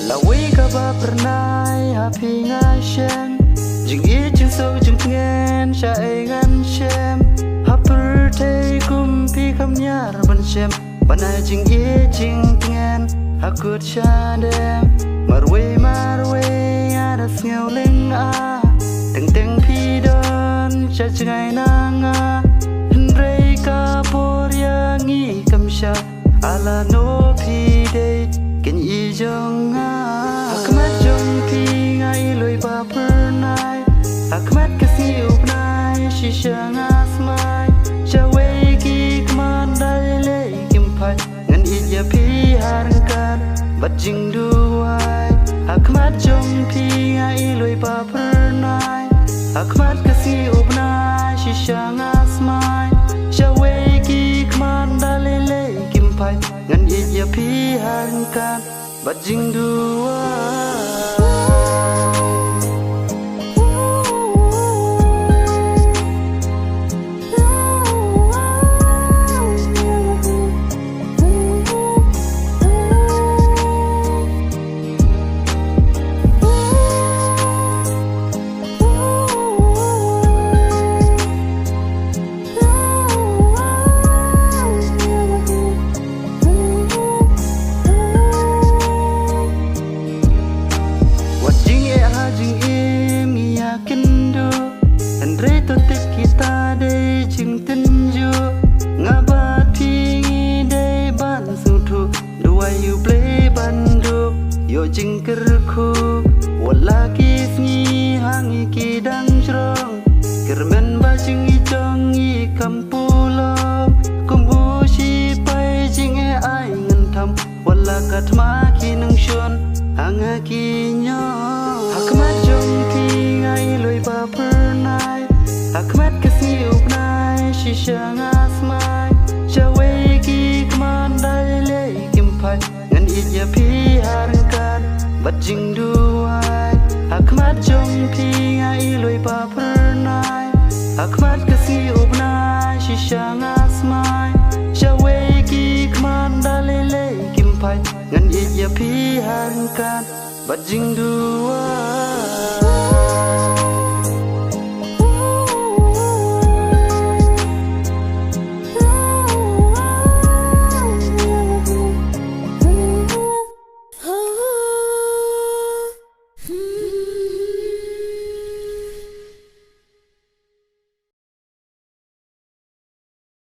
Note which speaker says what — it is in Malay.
Speaker 1: La wei ka ba pernai happy ngashem jing I jing so jing ngen sha e ngan shem hapur te kum pi kam nyar ban shem banai jing I jing ngen hakut sha dem marwe ada ngeu ling a teng teng pi don cha chngai nang a rei ka por ya ngi kam sha ala no pi de ken I jong a akmat jong pi ngai loi ba per nai akmat ka si up nai shi shang as mai cha wei ki kman dai le kim pai ngan I ya pi har kan bat jing du ai akmat jong pi ngai loi ba per nai akmat ka si up nai shi shang as mai cha wei ki kman dai le kim pai ngan I ya pi har kan bat jing du kita de jing tenju ngaba tingi de ban sutu dua you play bandu yo jing kerku wala kisni hangi kidang jrong kermen ba jing I jong I kampulom kumbu shi pai jing e ai ngan tham wala katma kinang shon hanga kinyo hakmat jong ki ngai loi ba per nai akmat ka si up nai shi shang as mai cha wei ki kman dai le kim pai ngan I ya pi har kan bat jing du ai akmat jong pi ngai loi ba per nai akmat ka si up nai shi shang as mai cha wei ki kman dai le kim pai ngan I ya pi har kan bat jing du ai